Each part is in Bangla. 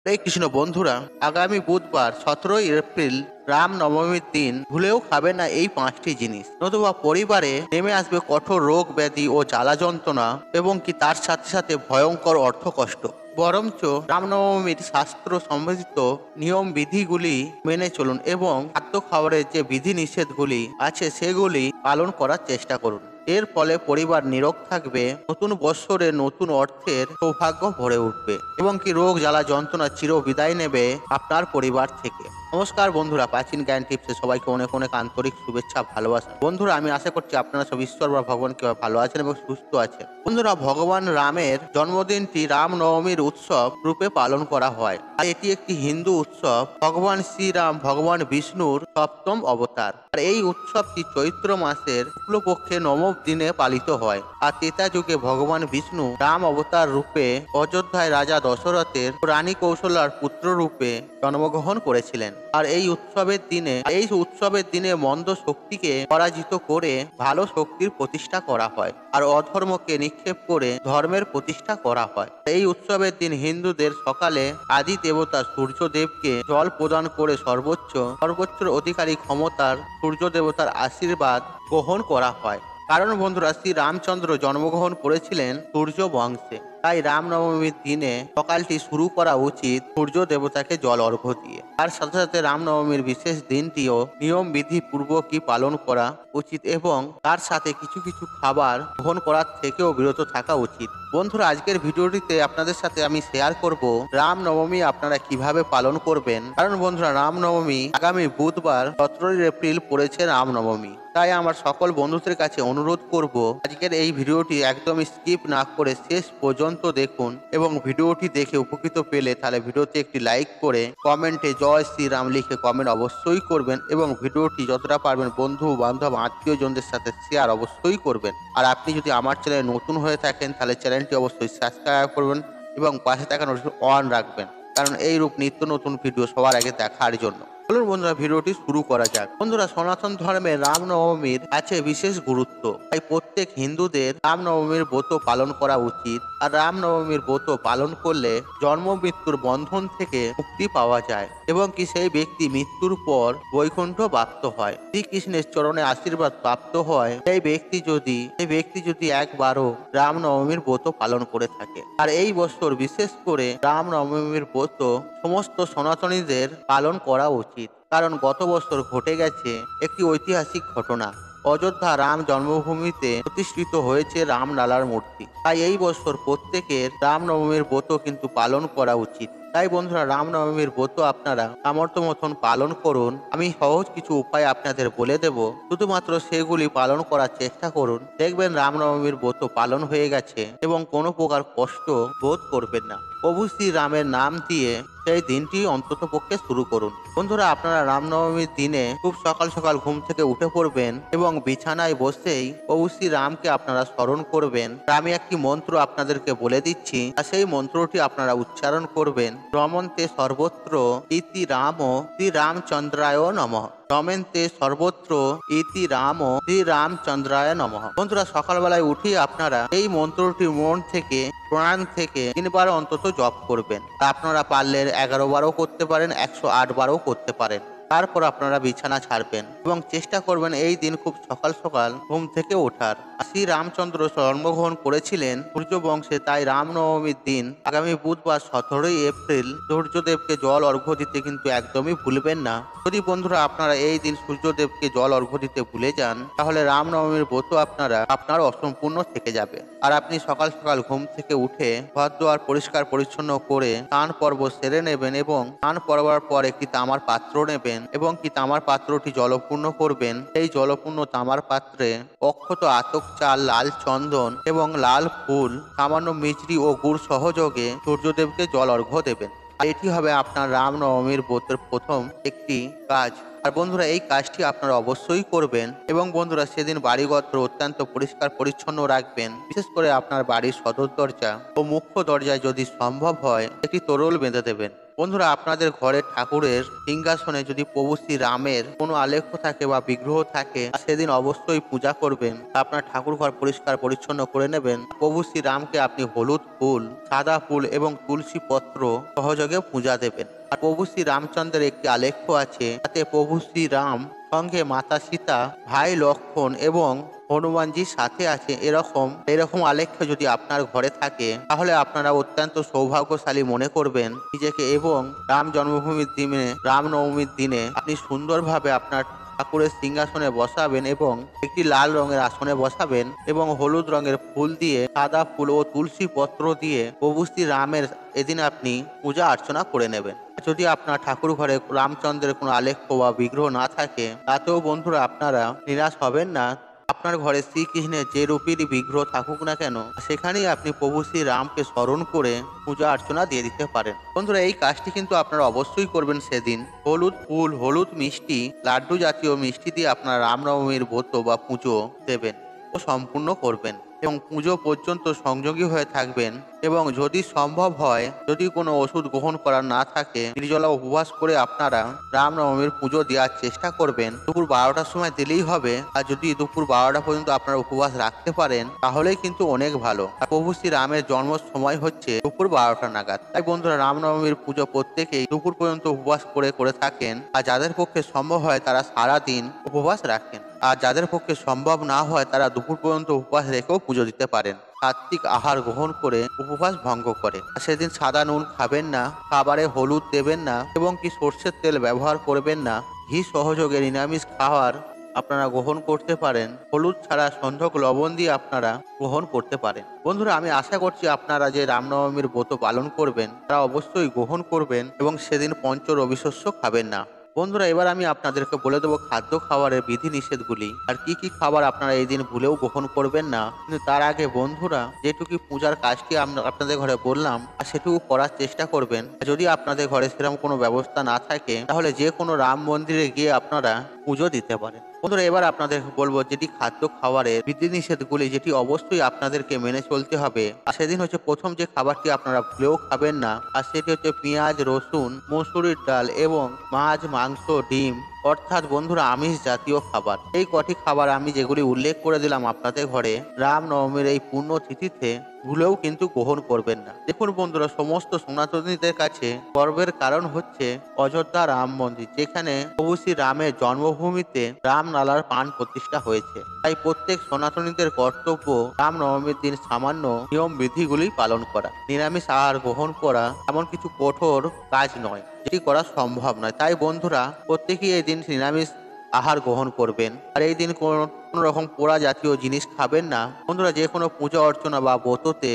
হরে কৃষ্ণ বন্ধুরা, আগামী বুধবার 17 এপ্রিল রামনবমীর দিন ভুলেও খাবে না এই 5টি জিনিস, নতুবা পরিবারে নেমে আসবে কঠোর রোগ ব্যাধি ও জ্বালা যন্ত্রণা এবং কি তার সাথে সাথে ভয়ঙ্কর অর্থকষ্ট। বরঞ্চ রামনবমীর শাস্ত্র সম্বন্ধিত নিয়ম বিধিগুলি মেনে চলুন এবং খাদ্য খাবারের যে বিধি নিষেধগুলি আছে সেগুলি পালন করার চেষ্টা করুন। এর ফলে পরিবার নীরোগ থাকবে, নতুন বৎসরে নতুন অর্থের সৌভাগ্য ভরে উঠবে এবং কি রোগ জ্বালা যন্ত্রণা চির বিদায় নেবে আপনার পরিবার থেকে। নমস্কার বন্ধুরা, প্রাচীন জ্ঞান টিপসে সবাইকে অনেক অনেক আন্তরিক শুভেচ্ছা ভালোবাসা। বন্ধুরা, আমি আশা করছি আপনারা সব ঈশ্বর বা ভগবানকে ভালো আছেন এবং সুস্থ আছেন। বন্ধুরা, ভগবান রামের জন্মদিনটি রামনবমীর উৎসব রূপে পালন করা হয়। আর এটি একটি হিন্দু উৎসব। ভগবান শ্রীরাম ভগবান বিষ্ণুর সপ্তম অবতার। আর এই উৎসবটি চৈত্র মাসের শুক্লপক্ষে নবম দিনে পালিত হয়। আর ত্রেতা যুগে ভগবান বিষ্ণু রাম অবতার রূপে অযোধ্যায় রাজা দশরথের রানী কৌশলার পুত্র রূপে জন্মগ্রহণ করেছিলেন। আর এই উৎসবের দিনে মন্দ শক্তিকে পরাজিত করে ভালো শক্তির প্রতিষ্ঠা করা হয়, আর অধর্মকে নিক্ষেপ করে ধর্মের প্রতিষ্ঠা করা হয়। এই উৎসবের দিন হিন্দুদের সকালে আদি দেবতা সূর্যদেবকে জল প্রদান করে সর্বোচ্চ অধিকারী ক্ষমতার সূর্য দেবতার আশীর্বাদ গ্রহণ করা হয়। কারণ বন্ধুরা, শ্রী রামচন্দ্র জন্মগ্রহণ করেছিলেন সূর্য বংশে। তাই রামনবমীর দিনে সকালটি শুরু করা উচিত সূর্য দেবতাকে জল অর্ঘ্য দিয়ে। তার সাথে সাথে রামনবমীর বিশেষ দিনটিও নিয়ম বিধি পূর্বকই পালন করা উচিত এবং তার সাথে কিছু কিছু খাবার গ্রহণ করার থেকেও বিরত থাকা উচিত। বন্ধুরা, আজকের ভিডিওটিতে আপনাদের সাথে আমি শেয়ার করব রামনবমী আপনারা কিভাবে পালন করবেন। কারণ বন্ধুরা, রামনবমী আগামী বুধবার 17 এপ্রিল পড়েছে রামনবমী। তাই আমার সকল বন্ধুদের কাছে অনুরোধ করব, আজকের এই ভিডিওটি একদমই স্কিপ না করে শেষ পর্যন্ত দেখুন এবং ভিডিওটি দেখে উপকৃত পেলে তাহলে ভিডিওতে একটি লাইক করে কমেন্টে জয় শ্রীরাম লিখে কমেন্ট অবশ্যই করবেন এবং ভিডিওটি যতটা পারবেন বন্ধু বান্ধব আত্মীয়জনদের সাথে শেয়ার অবশ্যই করবেন। আর আপনি যদি আমার চ্যানেলে নতুন হয়ে থাকেন তাহলে চ্যানেলটি অবশ্যই সাবস্ক্রাইব করবেন এবং পাশে থাকা নোটিফিকেশন অন রাখবেন, কারণ এই রূপ নিত্য নতুন ভিডিও সবার আগে দেখার জন্য। চলুন বন্ধুরা, ভিডিওটি শুরু করা যাক। বন্ধুরা, সনাতন ধর্মে রামনবমীর আছে বিশেষ গুরুত্ব। তাই প্রত্যেক হিন্দুদের রামনবমীর ব্রত পালন করা উচিত। আর রামনবমীর ব্রত পালন করলে জন্ম মৃত্যুর বন্ধন থেকে মুক্তি পাওয়া যায় এবং কি সেই ব্যক্তি মৃত্যুর পর বৈকুণ্ঠ প্রাপ্ত হয়, শ্রীকৃষ্ণের চরণে আশীর্বাদ প্রাপ্ত হয়। সেই ব্যক্তি যদি একবারও রামনবমীর ব্রত পালন করে থাকে। আর এই বছর বিশেষ করে রামনবমীর ব্রত সমস্ত সনাতনীদের পালন করা উচিত। কারণ গত বছর ঘটে গেছে একটি ঐতিহাসিক ঘটনা। অযোধ্যা রাম জন্মভূমিতে প্রতিষ্ঠিত হয়েছে রামলালার মূর্তি। তাই এই বছর প্রত্যেকের রামনবমীর ব্রত কিন্তু পালন করা উচিত। তাই বন্ধুরা, রামনবমীর ব্রত আপনারা সামর্থ্য মতন পালন করুন। আমি সহজ কিছু উপায় আপনাদের বলে দেব, শুধুমাত্র সেগুলি পালন করার চেষ্টা করুন। দেখবেন রামনবমীর ব্রত পালন হয়ে গেছে এবং কোনো প্রকার কষ্ট বোধ করবেন না। প্রভু শ্রী রামের নাম দিয়ে সেই দিনটি অন্তত পক্ষে শুরু করুন। বন্ধুরা, আপনারা রামনবমীর দিনে খুব সকাল সকাল ঘুম থেকে উঠে পড়বেন এবং বিছানায় বসেই প্রভু শ্রী রামকে আপনারা স্মরণ করবেন। আমি একটি মন্ত্র আপনাদেরকে বলে দিচ্ছি, আর সেই মন্ত্রটি আপনারা উচ্চারণ করবেন। রমন্তে সর্বত্র ইতি রাম শ্রী রামচন্দ্রায় নমঃ। রমেন্তে সর্বত্র ইতি রাম শ্রী রামচন্দ্রায় নমঃ। বন্ধুরা, সকালবেলায় উঠে আপনারা এই মন্ত্রটি মন থেকে প্রাণ থেকে 3 বার অন্তত জপ করবেন। তা আপনারা পারলে 11 বারও করতে পারেন, 108 বারও করতে পারেন। তারপর আপনারা বিছানা ছাড়বেন এবং চেষ্টা করবেন এই দিন খুব সকাল সকাল ঘুম থেকে ওঠার। শ্রী রামচন্দ্র জন্মগ্রহণ করেছিলেন সূর্য বংশে। তাই রামনবমীর দিন আগামী বুধবার 17 এপ্রিল সূর্যদেবকে জল অর্ঘ্য দিতে কিন্তু একদমই ভুলবেন না। যদি বন্ধুরা আপনারা এই দিন সূর্যদেবকে জল অর্ঘ্য দিতে ভুলে যান, তাহলে রামনবমীর ব্রত আপনার অসম্পূর্ণ থেকে যাবে। আর আপনি সকাল সকাল ঘুম থেকে উঠে ঘর দুয়ার পরিষ্কার পরিচ্ছন্ন করে স্নান পর্ব সেরে নেবেন এবং স্নান করবার পর একটি তামার পাত্র নেবেন এবং কি তামার পাত্রটি জলপূর্ণ করবেন। এই জলপূর্ণ তামার পাত্রে অক্ষত আতক চাল, লাল চন্দন এবং লাল ফুল, সামান্য মিছরি ও গুড় সহযোগে সূর্যদেবকে জল অর্ঘ্য দেবেন। আর এটি হবে আপনার রামনবমীর ব্রতের প্রথম একটি কাজ। আর বন্ধুরা, এই কাজটি আপনারা অবশ্যই করবেন এবং বন্ধুরা সেদিন বাড়িঘর অত্যন্ত পরিষ্কার পরিচ্ছন্ন রাখবেন। বিশেষ করে আপনার বাড়ির সদর দরজা ও মুখ্য দরজায় যদি সম্ভব হয় একটি তোরল বেঁধে দেবেন। বন্ধুরা, আপনাদের ঘরের ঠাকুরের সিংহাসনে যদি প্রভু শ্রী রামের কোনো আলেখ্য থাকে বা বিগ্রহ থাকে, সেদিন অবশ্যই পূজা করবেন। আপনার ঠাকুর ঘর পরিষ্কার পরিচ্ছন্ন করে নেবেন। প্রভু শ্রী রামকে আপনি হলুদ ফুল, সাদা ফুল এবং তুলসী পত্র সহযোগে পূজা দেবেন। আর প্রভু শ্রী রামচন্দ্রের একটি আলেখ্য আছে, তাতে প্রভু শ্রী রাম সঙ্গে মাতা সীতা, ভাই লক্ষ্মণ এবং হনুমানজির সাথে আছে। এরকম আলেখ্য যদি আপনার ঘরে থাকে, তাহলে আপনারা অত্যন্ত সৌভাগ্যশালী মনে করবেন নিজেকে এবং রামনবমীর দিনে আপনি সুন্দরভাবে আপনার ঠাকুরের সিংহাসনে বসাবেন এবং একটি লাল রঙের আসনে বসাবেন এবং হলুদ রঙের ফুল দিয়ে, সাদা ফুল ও তুলসী পত্র দিয়ে প্রভু শ্রী রামের এদিন আপনি পূজা অর্চনা করে নেবেন। যদি আপনার ঠাকুর ঘরে রামচন্দ্রের কোনো আলেখ্য বা বিগ্রহ না থাকে, তাতেও বন্ধুরা আপনারা নিরাশ হবেন না। আপনার ঘরে শ্রীকৃষ্ণের যে রূপেরই বিগ্রহ থাকুক না কেন, সেখানেই আপনি প্রভু শ্রী রামকে স্মরণ করে পূজা অর্চনা দিয়ে দিতে পারেন। বন্ধুরা, এই কাজটি কিন্তু আপনারা অবশ্যই করবেন। সেদিন হলুদ ফুল, হলুদ মিষ্টি, লাড্ডু জাতীয় মিষ্টি দিয়ে আপনার রামনবমীর ব্রত বা পুজো দেবেন ও সম্পূর্ণ করবেন এবং পুজো পর্যন্ত সংযোগী হয়ে থাকবেন। এবং যদি সম্ভব হয়, যদি কোনো ওষুধ গ্রহণ করার না থাকে, নির্জলা উপবাস করে আপনারা রামনবমীর পুজো দেওয়ার চেষ্টা করবেন। দুপুর 12টার সময় দিলেই হবে। আর যদি দুপুর 12টা পর্যন্ত আপনারা উপবাস রাখতে পারেন, তাহলেই কিন্তু অনেক ভালো। আর প্রভু শ্রী রামের জন্ম সময় হচ্ছে দুপুর 12টা নাগাদ। তাই বন্ধুরা, রামনবমীর পুজো প্রত্যেকেই দুপুর পর্যন্ত উপবাস করে থাকেন। আর যাদের পক্ষে সম্ভব হয় তারা সারা দিন উপবাস রাখেন। আর যাদের পক্ষে সম্ভব না হয়, তারা দুপুর পর্যন্ত উপবাস রেখেও পুজো দিতে পারেন। সাত্বিক আহার গ্রহণ করে উপবাস ভঙ্গ করে। সেদিন সাদা নুন খাবেন না, খাবারে হলুদ দেবেন না এবং কি সর্ষের তেল ব্যবহার করবেন না। ঘি সহযোগে নিরামিষ খাবার আপনারা গ্রহণ করতে পারেন। হলুদ ছাড়া সন্ধক লবণ দিয়ে আপনারা গ্রহণ করতে পারেন। বন্ধুরা, আমি আশা করছি আপনারা যে রামনবমীর ব্রত পালন করবেন, তারা অবশ্যই গ্রহণ করবেন এবং সেদিন পঞ্চ রবি শস্য খাবেন না। বন্ধুরা, এবার আমি আপনাদেরকে বলে দেবো খাদ্য খাবারের বিধি নিষেধগুলি আর কি কি খাবার আপনারা এই দিন ভুলেও গ্রহণ করবেন না। কিন্তু তার আগে বন্ধুরা, যেটুকু পূজার কাজটি আপনাদের ঘরে বললাম, আর সেটুকু করার চেষ্টা করবেন। যদি আপনাদের ঘরে সেরকম কোনো ব্যবস্থা না থাকে, তাহলে যে কোনো রাম মন্দিরে গিয়ে আপনারা পুজো দিতে পারেন। বন্ধুরা, এবার আপনাদের বলবো যেটি খাদ্য খাবারের বিধিনিষেধগুলি, যেটি অবশ্যই আপনাদেরকে মেনে চলতে হবে। আর সেদিন হচ্ছে প্রথম যে খাবারটি আপনারা ভুলেও খাবেন না, আর সেটি হচ্ছে পেঁয়াজ, রসুন, মসুরির ডাল এবং মাছ, মাংস, ডিম, অর্থাৎ বন্ধুরা আমিষ জাতীয় খাবার। এই কটি খাবার আমি যেগুলি উল্লেখ করে দিলাম আপনাদের ঘরে রামনবমীর এই পূর্ণ তিথিতে, ভুলেও কিন্তু গ্রহণ করবেন না। দেখুন বন্ধুরা, সমস্ত সনাতনীদের কাছে গর্বের কারণ হচ্ছে অযোধ্যা রাম মন্দির, যেখানে প্রভু শ্রী রামের জন্মভূমিতে রামলালার প্রাণ প্রতিষ্ঠা হয়েছে। তাই প্রত্যেক সনাতনীদের কর্তব্য রামনবমীর দিন সামান্য নিয়ম বিধিগুলি পালন করা। নিরামিষ আহার গ্রহণ করা এমন কিছু কঠোর কাজ নয়, যেটি করা সম্ভব নয়। তাই বন্ধুরা, প্রত্যেকেই এই দিন নিরামিষ আহার গ্রহণ করবেন। আর এই দিন কোনো রকম পোড়া জাতীয় জিনিস খাবেন না। বন্ধুরা, যে কোনো পূজা অর্চনা বা ব্রততে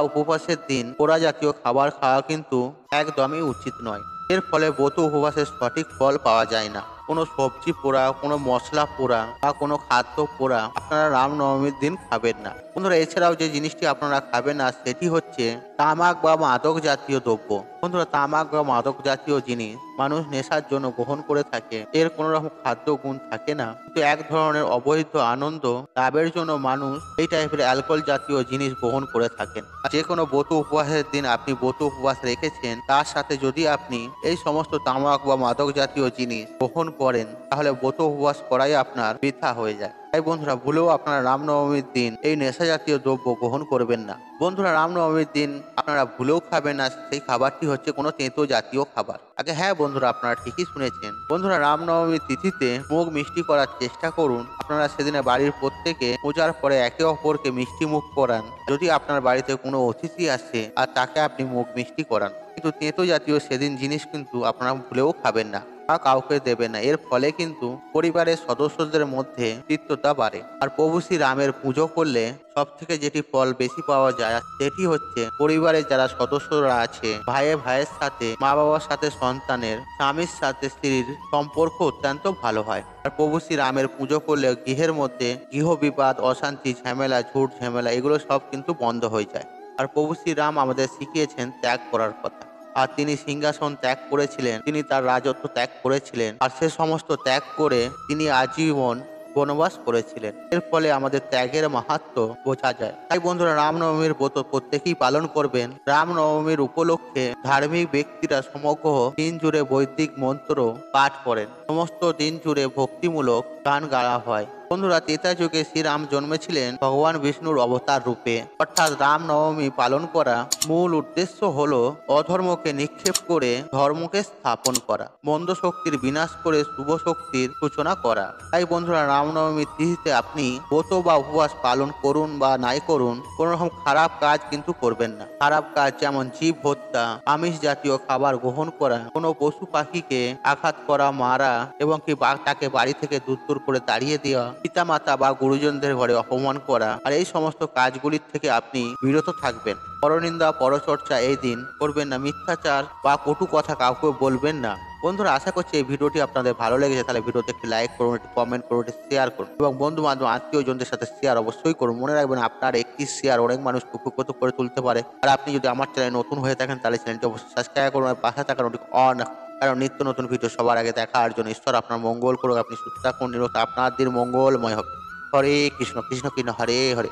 উপবাসের দিন পোড়া জাতীয় খাবার খাওয়া কিন্তু একদমই উচিত নয়। এর ফলে ব্রত উপবাসের সঠিক ফল পাওয়া যায় না। কোনো সবজি পোড়া, কোনো মশলা পোড়া বা কোনো খাদ্য পোড়া আপনারা রামনবমীর দিন খাবেন না। বন্ধুরা, এছাড়াও যে জিনিসটি আপনারা খাবেন না, সেটি হচ্ছে তামাক বা মাদক জাতীয় দ্রব্য। বন্ধুরা, তামাক বা মাদক জাতীয় জিনিস মানুষ নেশার জন্য গ্রহণ করে থাকে। এর কোনো রকম খাদ্য গুণ থাকে না, কিন্তু এক ধরনের অবৈধ আনন্দ লাভের জন্য মানুষ এই টাইপের অ্যালকোহল জাতীয় জিনিস গ্রহণ করে থাকেন। যে কোনো ব্রত উপবাসের দিন আপনি ব্রত উপবাস রেখেছেন, তার সাথে যদি আপনি এই সমস্ত তামাক বা মাদক জাতীয় জিনিস গ্রহণ করেন, তাহলে ব্রত উপবাস করাই আপনার বৃথা হয়ে যায়। তাই বন্ধুরা, ভুলেও আপনারা রামনবমীর দিন এই নেশা জাতীয় দ্রব্য গ্রহণ করবেন না। বন্ধুরা, রামনবমীর দিন আপনারা ভুলেও খাবেন না সেই খাবারটি হচ্ছে কোনো তেঁতো জাতীয় খাবার। আগে হ্যাঁ বন্ধুরা, আপনারা ঠিকই শুনেছেন। বন্ধুরা, রামনবমীর তিথিতে মুখ মিষ্টি করার চেষ্টা করুন। আপনারা সেদিনে বাড়ির প্রত্যেকে পূজার পরে একে অপরকে মিষ্টি মুখ করান। যদি আপনার বাড়িতে কোনো অতিথি আসে আর তাকে আপনি মুখ মিষ্টি করান, কিন্তু তেঁতো জাতীয় সেদিন জিনিস কিন্তু আপনারা ভুলেও খাবেন না বা কাউকে দেবে না। এর ফলে কিন্তু পরিবারের সদস্যদের মধ্যে তিক্ততা বাড়ে। আর প্রভু শ্রী রামের পুজো করলে সব থেকে যেটি ফল বেশি পাওয়া যায়, সেটি হচ্ছে পরিবারের যারা সদস্যরা আছে, ভাইয়ের সাথে, মা বাবার সাথে সন্তানের, স্বামীর সাথে স্ত্রীর সম্পর্ক অত্যন্ত ভালো হয়। আর প্রভু শ্রী রামের পুজো করলে গৃহের মধ্যে গৃহ বিবাদ, অশান্তি, ঝামেলা, ঝুট ঝামেলা এগুলো সব কিন্তু বন্ধ হয়ে যায়। আর প্রভু শ্রী রাম আমাদের শিখিয়েছেন ত্যাগ করার কথা। আর তিনি সিংহাসন ত্যাগ করেছিলেন, তিনি তার রাজত্ব ত্যাগ করেছিলেন। আর সে সমস্ত ত্যাগ করে তিনি আজীবন বনবাস করেছিলেন। এর ফলে আমাদের ত্যাগের মাহাত্ম্য বোঝা যায়। তাই বন্ধুরা, রামনবমীর ব্রত প্রত্যেকেই পালন করবেন। রামনবমীর উপলক্ষে ধার্মিক ব্যক্তিরা সমগ্র দিন জুড়ে বৈদিক মন্ত্র পাঠ করেন। সমস্ত দিন জুড়ে ভক্তিমূলক গান গাওয়া হয়। বন্ধুরা, ত্রেতা যুগে শ্রীরাম জন্মেছিলেন ভগবান বিষ্ণুর অবতার রূপে। অর্থাৎ রামনবমী পালন করা মূল উদ্দেশ্য হলো অধর্মকে নিক্ষেপ করে ধর্মকে স্থাপন করা, মন্দ শক্তির বিনাশ করে শুভ শক্তির সূচনা করা। তাই বন্ধুরা, রামনবমীর তিথিতে আপনি ব্রত বা উপবাস পালন করুন বা নাই করুন, কোন রকম খারাপ কাজ কিন্তু করবেন না। খারাপ কাজ যেমন জীব হত্যা, আমিষ জাতীয় খাবার গ্রহণ করা, কোনো পশু পাখিকে আঘাত করা, মারা এবং কি তাকে বাড়ি থেকে দূর করে তাড়িয়ে দেওয়া, পিতামাতা বা গুরুজনদের ঘরে অপমান করা, আর এই সমস্ত কাজগুলির থেকে আপনি বিরত থাকবেন। পরনিন্দা পরচর্চা এই দিন করবেন না। মিথ্যাচার বা কটু কথা কাউকে বলবেন না। বন্ধুরা, আশা করছি এই ভিডিওটি আপনাদের ভালো লেগেছে। তাহলে ভিডিওতে একটি লাইক করুন, একটি কমেন্ট করুন, একটি শেয়ার করুন এবং বন্ধু বান্ধব আত্মীয়জনদের সাথে শেয়ার অবশ্যই করুন। মনে রাখবেন, আপনার একটি শেয়ার অনেক মানুষকে উপকৃত করে তুলতে পারে। আর আপনি যদি আমার চ্যানেলে নতুন হয়ে থাকেন তাহলে চ্যানেলটি অবশ্যই সাবস্ক্রাইব করুন আর পাশে থাকা নোটিফিকেশন অন, কারণ নিত্য নতুন ভিডিও সবার আগে দেখার জন্য। ঈশ্বর আপনার মঙ্গল করুক, আপনি সুস্থ থাকুন, নিরোগ, আপনার দিন মঙ্গলময় হবে। হরে কৃষ্ণ কৃষ্ণ কৃষ্ণ হরে হরে।